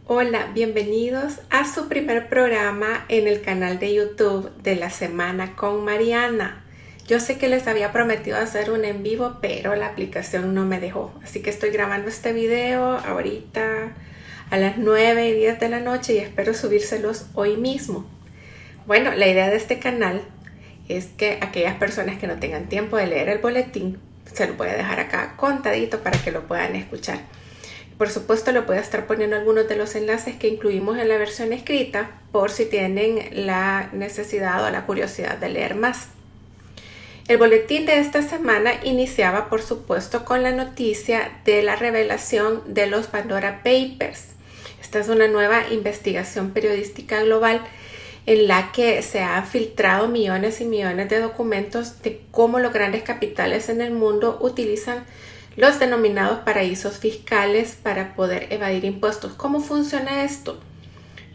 Hola, bienvenidos a su primer programa en el canal de YouTube de la semana con Mariana. Yo sé que les había prometido hacer un en vivo, pero la aplicación no me dejó. Así que estoy grabando este video ahorita a las 9:10 de la noche y espero subírselos hoy mismo. Bueno, la idea de este canal es que aquellas personas que no tengan tiempo de leer el boletín, se lo voy a dejar acá contadito para que lo puedan escuchar. Por supuesto, le voy a estar poniendo algunos de los enlaces que incluimos en la versión escrita por si tienen la necesidad o la curiosidad de leer más. El boletín de esta semana iniciaba, por supuesto, con la noticia de la revelación de los Pandora Papers. Esta es una nueva investigación periodística global en la que se han filtrado millones y millones de documentos de cómo los grandes capitales en el mundo utilizan los denominados paraísos fiscales para poder evadir impuestos. ¿Cómo funciona esto?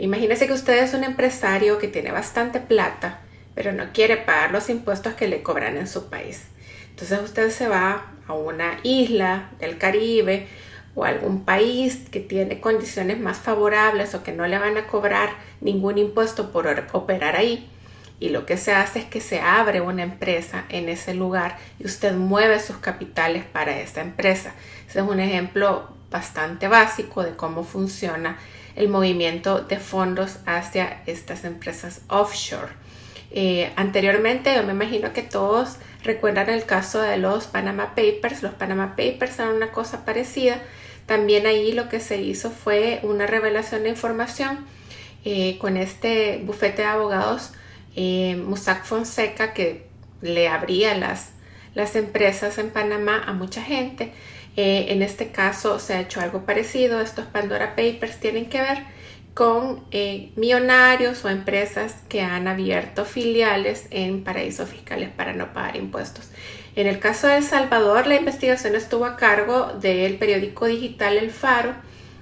Imagínese que usted es un empresario que tiene bastante plata, pero no quiere pagar los impuestos que le cobran en su país. Entonces usted se va a una isla del Caribe o a algún país que tiene condiciones más favorables o que no le van a cobrar ningún impuesto por operar ahí. Y lo que se hace es que se abre una empresa en ese lugar y usted mueve sus capitales para esa empresa. Ese es un ejemplo bastante básico de cómo funciona el movimiento de fondos hacia estas empresas offshore. Anteriormente, yo me imagino que todos recuerdan el caso de los Panama Papers. Los Panama Papers eran una cosa parecida. También ahí lo que se hizo fue una revelación de información con este bufete de abogados Mossack Fonseca, que le abría las empresas en Panamá a mucha gente. En este caso se ha hecho algo parecido. Estos Pandora Papers tienen que ver con millonarios o empresas que han abierto filiales en paraísos fiscales para no pagar impuestos. En el caso de El Salvador, la investigación estuvo a cargo del periódico digital El Faro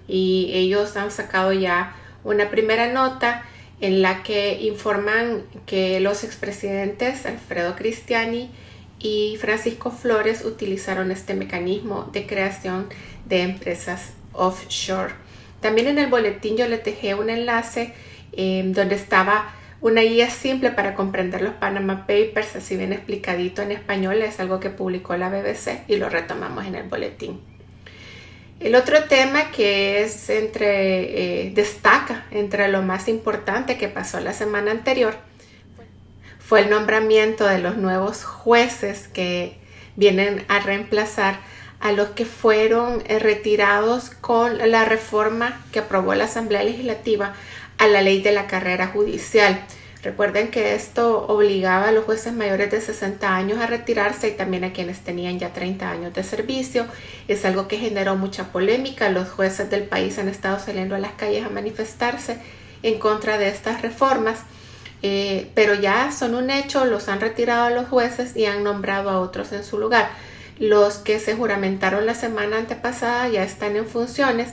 y ellos han sacado ya una primera nota en la que informan que los expresidentes Alfredo Cristiani y Francisco Flores utilizaron este mecanismo de creación de empresas offshore. También en el boletín yo les dejé un enlace donde estaba una guía simple para comprender los Panama Papers, así bien explicadito en español. Es algo que publicó la BBC y lo retomamos en el boletín. El otro tema que es destaca entre lo más importante que pasó la semana anterior fue el nombramiento de los nuevos jueces que vienen a reemplazar a los que fueron retirados con la reforma que aprobó la Asamblea Legislativa a la ley de la carrera judicial. Recuerden que esto obligaba a los jueces mayores de 60 años a retirarse y también a quienes tenían ya 30 años de servicio. Es algo que generó mucha polémica. Los jueces del país han estado saliendo a las calles a manifestarse en contra de estas reformas, pero ya son un hecho. Los han retirado a los jueces y han nombrado a otros en su lugar. Los que se juramentaron la semana antepasada ya están en funciones.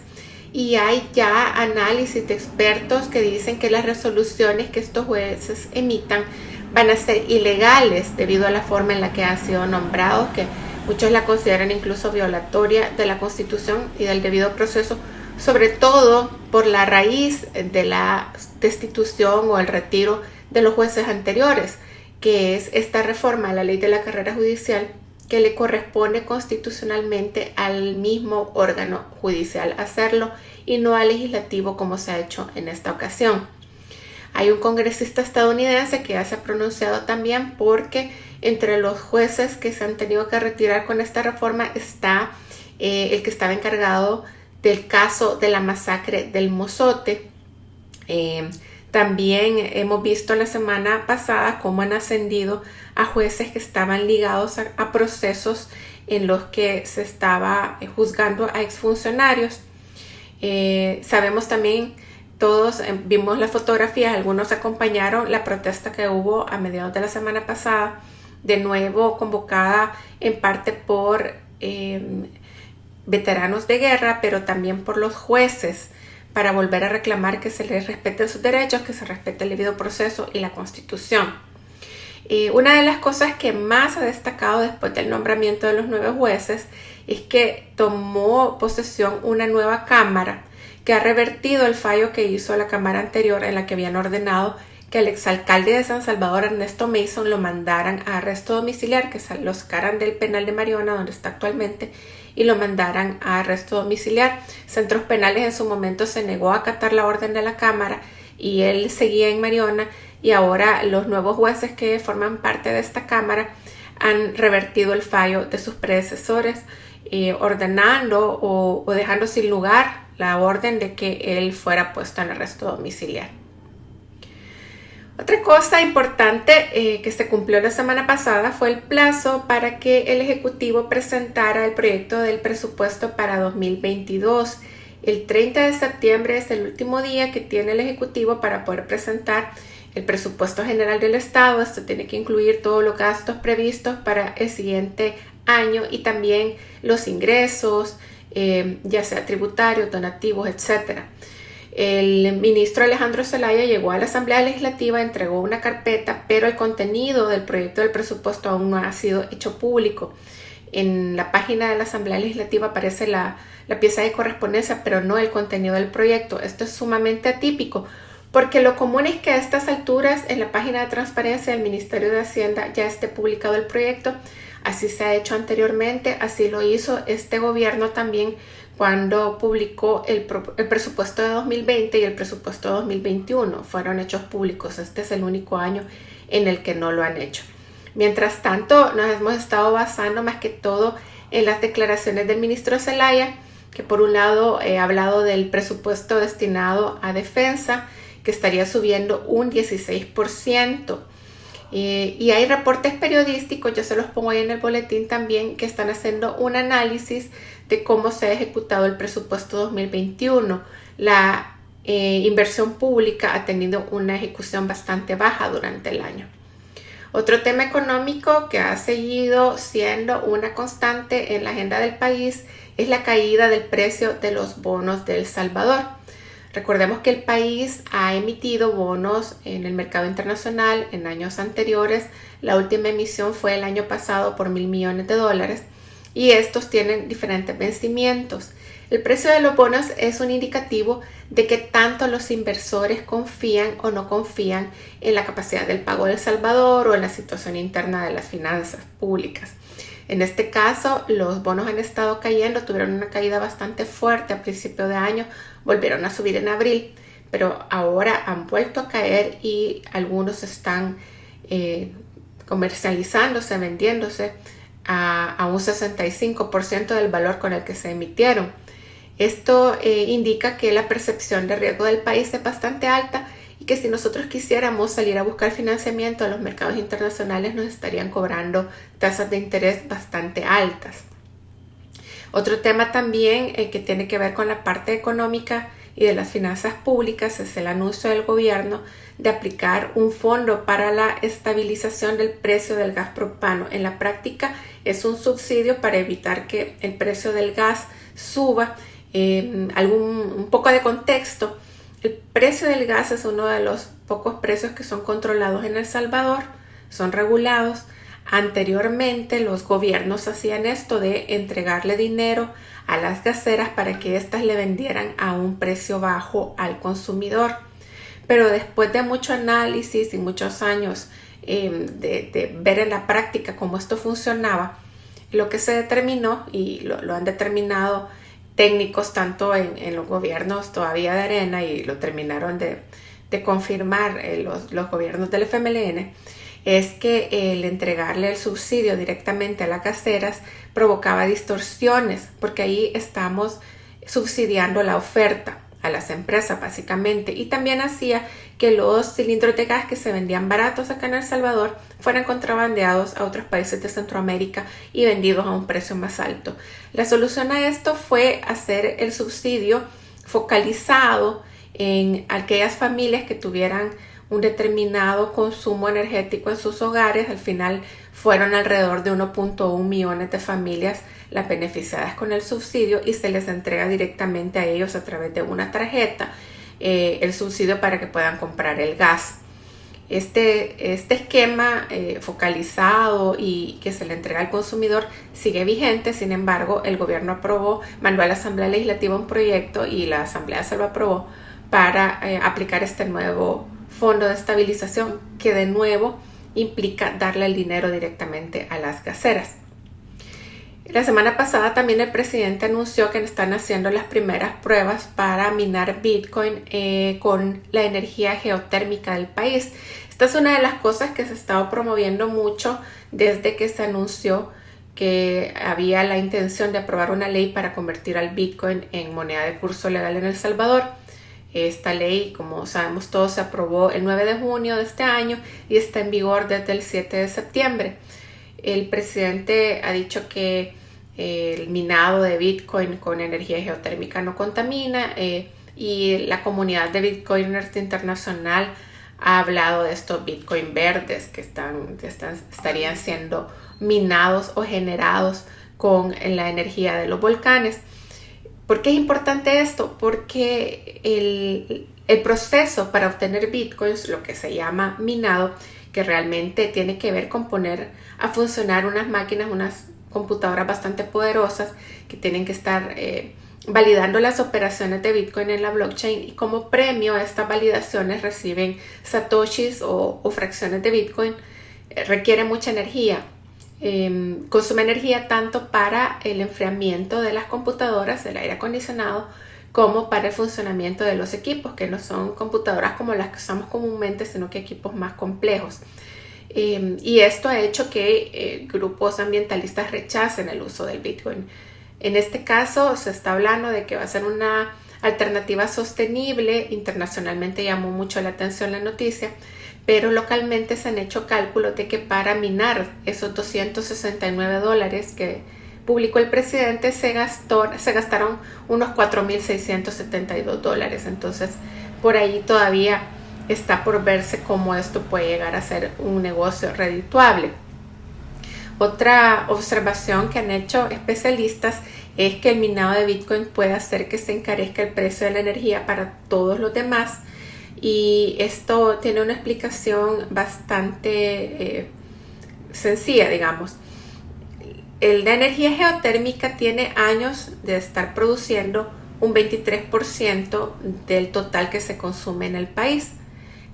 Y hay ya análisis de expertos que dicen que las resoluciones que estos jueces emitan van a ser ilegales debido a la forma en la que han sido nombrados, que muchos la consideran incluso violatoria de la Constitución y del debido proceso, sobre todo por la raíz de la destitución o el retiro de los jueces anteriores, que es esta reforma a la ley de la carrera judicial que le corresponde constitucionalmente al mismo órgano judicial hacerlo y no al legislativo como se ha hecho en esta ocasión. Hay un congresista estadounidense que ya se ha pronunciado también porque entre los jueces que se han tenido que retirar con esta reforma está el que estaba encargado del caso de la masacre del Mozote. También hemos visto la semana pasada cómo han ascendido a jueces que estaban ligados a procesos en los que se estaba juzgando a exfuncionarios. Sabemos también, todos vimos las fotografías, algunos acompañaron la protesta que hubo a mediados de la semana pasada, de nuevo convocada en parte por veteranos de guerra, pero también por los jueces, para volver a reclamar que se les respeten sus derechos, que se respete el debido proceso y la Constitución. Una de las cosas que más ha destacado después del nombramiento de los nuevos jueces es que tomó posesión una nueva cámara que ha revertido el fallo que hizo la Cámara anterior en la que habían ordenado que el exalcalde de San Salvador, Ernesto Mason, lo mandaran a arresto domiciliar, que lo sacaran del penal de Mariona, donde está actualmente, y lo mandaran a arresto domiciliar. Centros Penales en su momento se negó a acatar la orden de la Cámara y él seguía en Mariona, y ahora los nuevos jueces que forman parte de esta Cámara han revertido el fallo de sus predecesores, ordenando o dejando sin lugar la orden de que él fuera puesto en arresto domiciliar. Otra cosa importante que se cumplió la semana pasada fue el plazo para que el Ejecutivo presentara el proyecto del presupuesto para 2022. El 30 de septiembre es el último día que tiene el Ejecutivo para poder presentar el presupuesto general del Estado. Esto tiene que incluir todos los gastos previstos para el siguiente año y también los ingresos, ya sea tributarios, donativos, etcétera. El ministro Alejandro Zelaya llegó a la Asamblea Legislativa, entregó una carpeta, pero el contenido del proyecto del presupuesto aún no ha sido hecho público. En la página de la Asamblea Legislativa aparece la pieza de correspondencia, pero no el contenido del proyecto. Esto es sumamente atípico, porque lo común es que a estas alturas en la página de transparencia del Ministerio de Hacienda ya esté publicado el proyecto. Así se ha hecho anteriormente, así lo hizo este gobierno también cuando publicó el presupuesto de 2020 y el presupuesto de 2021. Fueron hechos públicos. Este es el único año en el que no lo han hecho. Mientras tanto, nos hemos estado basando más que todo en las declaraciones del ministro Zelaya, que por un lado ha hablado del presupuesto destinado a defensa, que estaría subiendo un 16%. Y hay reportes periodísticos, yo se los pongo ahí en el boletín también, que están haciendo un análisis de cómo se ha ejecutado el presupuesto 2021. La inversión pública ha tenido una ejecución bastante baja durante el año. Otro tema económico que ha seguido siendo una constante en la agenda del país es la caída del precio de los bonos de El Salvador. Recordemos que el país ha emitido bonos en el mercado internacional en años anteriores. La última emisión fue el año pasado por $1,000 millones y estos tienen diferentes vencimientos. El precio de los bonos es un indicativo de que tanto los inversores confían o no confían en la capacidad del pago de El Salvador o en la situación interna de las finanzas públicas. En este caso, los bonos han estado cayendo, tuvieron una caída bastante fuerte a principio de año, volvieron a subir en abril, pero ahora han vuelto a caer y algunos están comercializándose, vendiéndose a un 65% del valor con el que se emitieron. Esto indica que la percepción de riesgo del país es bastante alta y que si nosotros quisiéramos salir a buscar financiamiento a los mercados internacionales nos estarían cobrando tasas de interés bastante altas. Otro tema también que tiene que ver con la parte económica y de las finanzas públicas es el anuncio del gobierno de aplicar un fondo para la estabilización del precio del gas propano. En la práctica es un subsidio para evitar que el precio del gas suba. Un poco de contexto: el precio del gas es uno de los pocos precios que son controlados en El Salvador, son regulados. Anteriormente los gobiernos hacían esto de entregarle dinero a las gaseras para que éstas le vendieran a un precio bajo al consumidor. Pero después de mucho análisis y muchos años de ver en la práctica cómo esto funcionaba, lo que se determinó, y lo han determinado técnicos tanto en los gobiernos todavía de Arena, y lo terminaron de confirmar los gobiernos del FMLN, es que el entregarle el subsidio directamente a las gaseras provocaba distorsiones, porque ahí estamos subsidiando la oferta a las empresas básicamente, y también hacía que los cilindros de gas que se vendían baratos acá en El Salvador fueran contrabandeados a otros países de Centroamérica y vendidos a un precio más alto. La solución a esto fue hacer el subsidio focalizado en aquellas familias que tuvieran un determinado consumo energético en sus hogares. Al final fueron alrededor de 1.1 millones de familias las beneficiadas con el subsidio, y se les entrega directamente a ellos a través de una tarjeta el subsidio para que puedan comprar el gas. Este esquema focalizado y que se le entrega al consumidor sigue vigente. Sin embargo, el gobierno mandó a la Asamblea Legislativa un proyecto y la Asamblea se lo aprobó para aplicar este nuevo fondo de estabilización que de nuevo implica darle el dinero directamente a las gaseras. La semana pasada también el presidente anunció que están haciendo las primeras pruebas para minar Bitcoin con la energía geotérmica del país. Esta es una de las cosas que se ha estado promoviendo mucho desde que se anunció que había la intención de aprobar una ley para convertir al Bitcoin en moneda de curso legal en El Salvador. Esta ley, como sabemos todos, se aprobó el 9 de junio de este año y está en vigor desde el 7 de septiembre. El presidente ha dicho que el minado de Bitcoin con energía geotérmica no contamina y la comunidad de Bitcoiners internacional ha hablado de estos Bitcoin verdes que estarían siendo minados o generados con la energía de los volcanes. ¿Por qué es importante esto? Porque el proceso para obtener Bitcoins, lo que se llama minado, que realmente tiene que ver con poner a funcionar unas máquinas, unas computadoras bastante poderosas que tienen que estar validando las operaciones de Bitcoin en la blockchain, y como premio a estas validaciones reciben satoshis o fracciones de Bitcoin. Requiere mucha energía, consume energía tanto para el enfriamiento de las computadoras, del aire acondicionado, como para el funcionamiento de los equipos, que no son computadoras como las que usamos comúnmente, sino que equipos más complejos. Y esto ha hecho que grupos ambientalistas rechacen el uso del Bitcoin. En este caso se está hablando de que va a ser una alternativa sostenible. Internacionalmente llamó mucho la atención la noticia, pero localmente se han hecho cálculos de que para minar esos $269 que publicó el presidente se gastaron unos $4.672. Entonces por ahí todavía está por verse cómo esto puede llegar a ser un negocio redituable. Otra observación que han hecho especialistas es que el minado de Bitcoin puede hacer que se encarezca el precio de la energía para todos los demás, y esto tiene una explicación bastante sencilla, digamos. La energía geotérmica tiene años de estar produciendo un 23% del total que se consume en el país.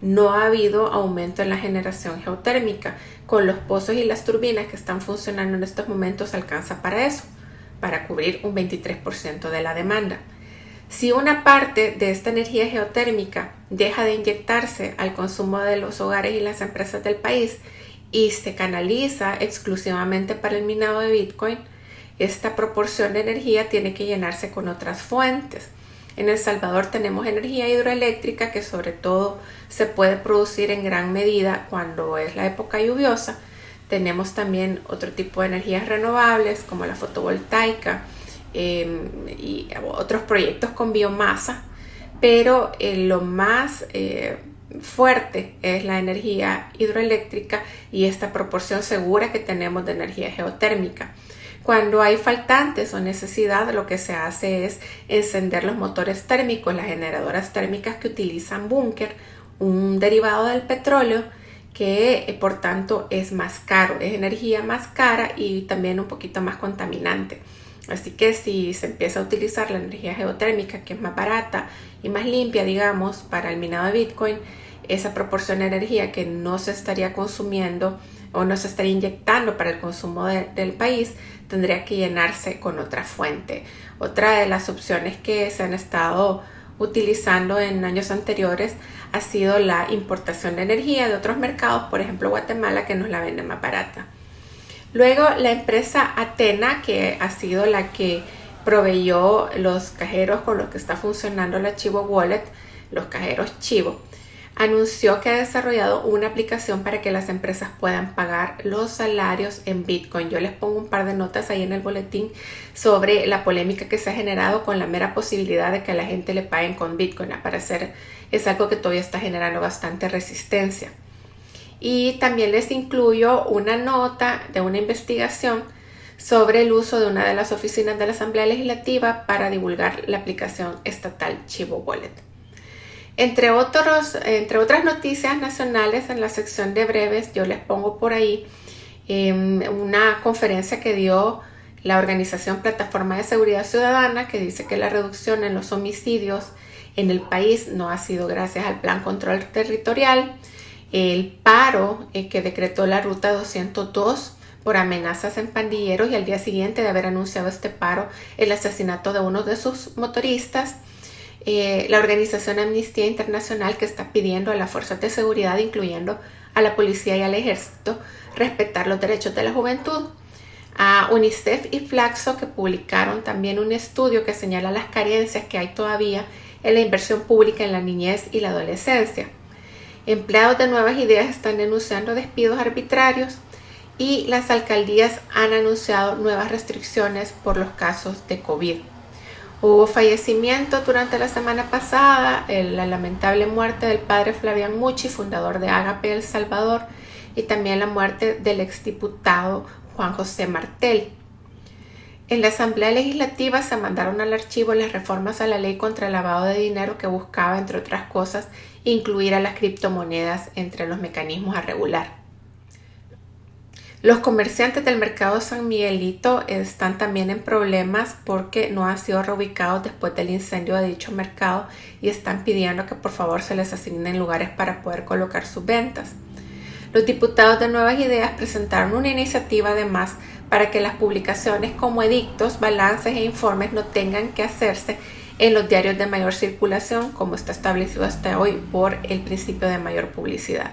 No ha habido aumento en la generación geotérmica. Con los pozos y las turbinas que están funcionando en estos momentos alcanza para eso, para cubrir un 23% de la demanda. Si una parte de esta energía geotérmica deja de inyectarse al consumo de los hogares y las empresas del país y se canaliza exclusivamente para el minado de Bitcoin, esta proporción de energía tiene que llenarse con otras fuentes. En El Salvador tenemos energía hidroeléctrica que sobre todo se puede producir en gran medida cuando es la época lluviosa. Tenemos también otro tipo de energías renovables como la fotovoltaica y otros proyectos con biomasa, pero lo más fuerte es la energía hidroeléctrica y esta proporción segura que tenemos de energía geotérmica. Cuando hay faltantes o necesidad, lo que se hace es encender los motores térmicos, las generadoras térmicas que utilizan búnker, un derivado del petróleo que por tanto es más caro, es energía más cara y también un poquito más contaminante. Así que si se empieza a utilizar la energía geotérmica, que es más barata y más limpia, digamos, para el minado de Bitcoin, esa proporción de energía que no se estaría consumiendo o no se estaría inyectando para el consumo del país tendría que llenarse con otra fuente. Otra de las opciones que se han estado utilizando en años anteriores ha sido la importación de energía de otros mercados, por ejemplo Guatemala, que nos la vende más barata. Luego la empresa Athena, que ha sido la que proveyó los cajeros con los que está funcionando la Chivo Wallet, los cajeros Chivo, anunció que ha desarrollado una aplicación para que las empresas puedan pagar los salarios en Bitcoin. Yo les pongo un par de notas ahí en el boletín sobre la polémica que se ha generado con la mera posibilidad de que a la gente le paguen con Bitcoin. Al parecer es algo que todavía está generando bastante resistencia. Y también les incluyo una nota de una investigación sobre el uso de una de las oficinas de la Asamblea Legislativa para divulgar la aplicación estatal Chivo Wallet. Entre otras noticias nacionales, en la sección de breves, yo les pongo por ahí una conferencia que dio la organización Plataforma de Seguridad Ciudadana, que dice que la reducción en los homicidios en el país no ha sido gracias al Plan Control Territorial, el paro que decretó la Ruta 202 por amenazas en pandilleros, y al día siguiente de haber anunciado este paro, el asesinato de uno de sus motoristas. La organización Amnistía Internacional, que está pidiendo a las fuerzas de seguridad, incluyendo a la policía y al ejército, respetar los derechos de la juventud. A UNICEF y Flaxo, que publicaron también un estudio que señala las carencias que hay todavía en la inversión pública en la niñez y la adolescencia. Empleados de Nuevas Ideas están denunciando despidos arbitrarios, y las alcaldías han anunciado nuevas restricciones por los casos de COVID. Hubo fallecimiento durante la semana pasada, la lamentable muerte del padre Flavián Muchi, fundador de Ágape El Salvador, y también la muerte del exdiputado Juan José Martel. En la Asamblea Legislativa se mandaron al archivo las reformas a la ley contra el lavado de dinero, que buscaba, entre otras cosas, incluir a las criptomonedas entre los mecanismos a regular. Los comerciantes del mercado San Miguelito están también en problemas porque no han sido reubicados después del incendio de dicho mercado, y están pidiendo que por favor se les asignen lugares para poder colocar sus ventas. Los diputados de Nuevas Ideas presentaron una iniciativa además para que las publicaciones como edictos, balances e informes no tengan que hacerse en los diarios de mayor circulación, como está establecido hasta hoy por el principio de mayor publicidad.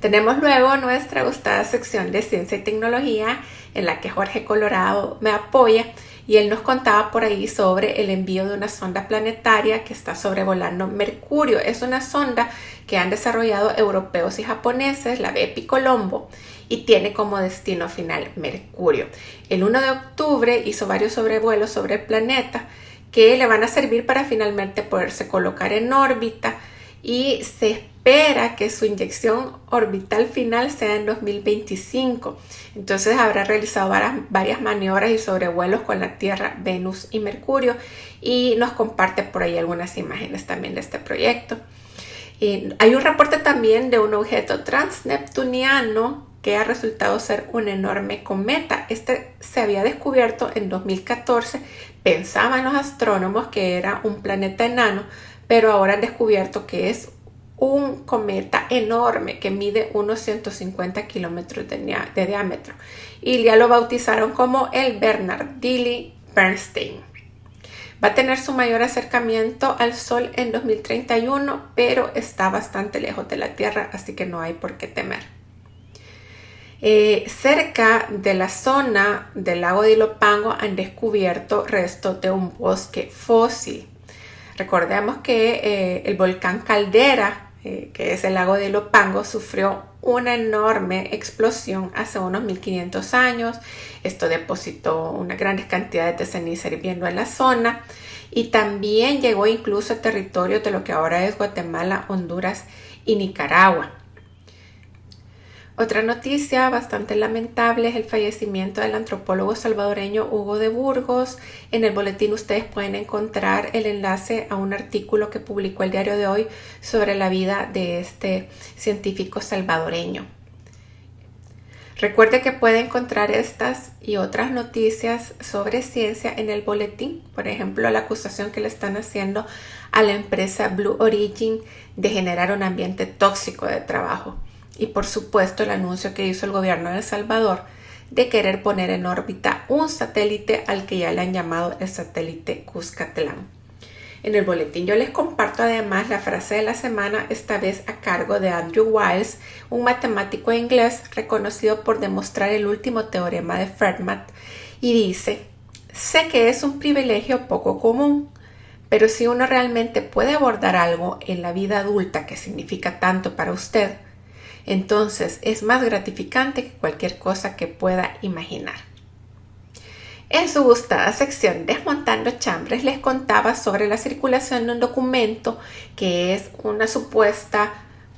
Tenemos luego nuestra gustada sección de ciencia y tecnología, en la que Jorge Colorado me apoya, y él nos contaba por ahí sobre el envío de una sonda planetaria que está sobrevolando Mercurio. Es una sonda que han desarrollado europeos y japoneses, la Bepi Colombo, y tiene como destino final Mercurio. El 1 de octubre hizo varios sobrevuelos sobre el planeta que le van a servir para finalmente poderse colocar en órbita, y se espera que su inyección orbital final sea en 2025. Entonces habrá realizado varias maniobras y sobrevuelos con la Tierra, Venus y Mercurio, y nos comparte por ahí algunas imágenes también de este proyecto. Hay un reporte también de un objeto transneptuniano que ha resultado ser un enorme cometa. Este se había descubierto en 2014. Pensaban los astrónomos que era un planeta enano, pero ahora han descubierto que es un cometa enorme que mide unos 150 kilómetros de diámetro, y ya lo bautizaron como el Bernardini Bernstein. Va a tener su mayor acercamiento al Sol en 2031, pero está bastante lejos de la Tierra, así que no hay por qué temer. Cerca de la zona del lago de Ilopango han descubierto restos de un bosque fósil. Recordemos que el volcán Caldera, que es el lago de Ilopango, sufrió una enorme explosión hace unos 1500 años. Esto depositó unas grandes cantidades de ceniza hirviendo en la zona, y también llegó incluso a territorio de lo que ahora es Guatemala, Honduras y Nicaragua. Otra noticia bastante lamentable es el fallecimiento del antropólogo salvadoreño Hugo de Burgos. En el boletín ustedes pueden encontrar el enlace a un artículo que publicó el Diario de Hoy sobre la vida de este científico salvadoreño. Recuerde que puede encontrar estas y otras noticias sobre ciencia en el boletín. Por ejemplo, la acusación que le están haciendo a la empresa Blue Origin de generar un ambiente tóxico de trabajo. Y por supuesto el anuncio que hizo el gobierno de El Salvador de querer poner en órbita un satélite al que ya le han llamado el satélite Cuscatlán. En el boletín yo les comparto además la frase de la semana, esta vez a cargo de Andrew Wiles, un matemático inglés reconocido por demostrar el último teorema de Fermat, y dice: sé que es un privilegio poco común, pero si uno realmente puede abordar algo en la vida adulta que significa tanto para usted, entonces es más gratificante que cualquier cosa que pueda imaginar. En su gustada sección Desmontando Chambres les contaba sobre la circulación de un documento que es una supuesta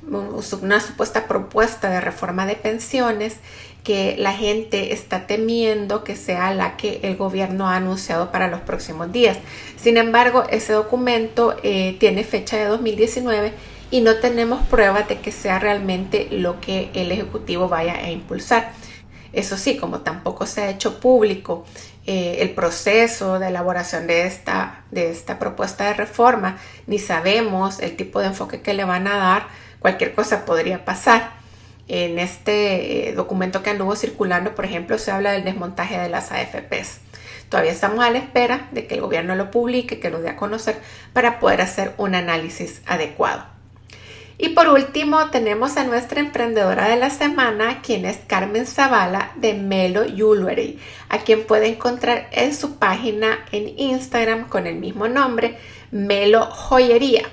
una supuesta propuesta de reforma de pensiones que la gente está temiendo que sea la que el gobierno ha anunciado para los próximos días. Sin embargo, ese documento tiene fecha de 2019 y no tenemos pruebas de que sea realmente lo que el Ejecutivo vaya a impulsar. Eso sí, como tampoco se ha hecho público el proceso de elaboración de esta propuesta de reforma, ni sabemos el tipo de enfoque que le van a dar, cualquier cosa podría pasar. En este documento que anduvo circulando, por ejemplo, se habla del desmontaje de las AFPs. Todavía estamos a la espera de que el gobierno lo publique, que lo dé a conocer para poder hacer un análisis adecuado. Y por último tenemos a nuestra emprendedora de la semana, quien es Carmen Zavala de Melo Jewelry, a quien puede encontrar en su página en Instagram con el mismo nombre, Melo Joyería.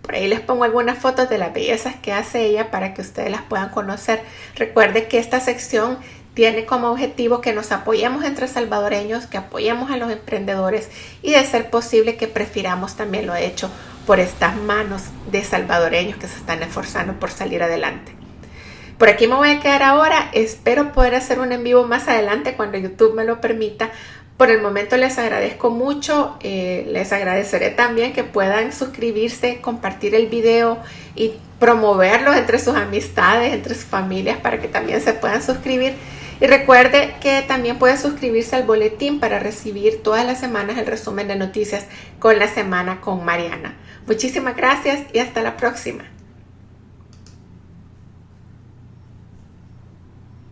Por ahí les pongo algunas fotos de las bellezas que hace ella para que ustedes las puedan conocer. Recuerde que esta sección tiene como objetivo que nos apoyemos entre salvadoreños, que apoyemos a los emprendedores y de ser posible que prefiramos también lo hecho por estas manos de salvadoreños que se están esforzando por salir adelante. Por aquí me voy a quedar ahora. Espero poder hacer un en vivo más adelante cuando YouTube me lo permita. Por el momento les agradezco mucho. Les agradeceré también que puedan suscribirse, compartir el video y promoverlo entre sus amistades, entre sus familias para que también se puedan suscribir. Y recuerde que también puede suscribirse al boletín para recibir todas las semanas el resumen de noticias con la semana con Mariana. Muchísimas gracias y hasta la próxima.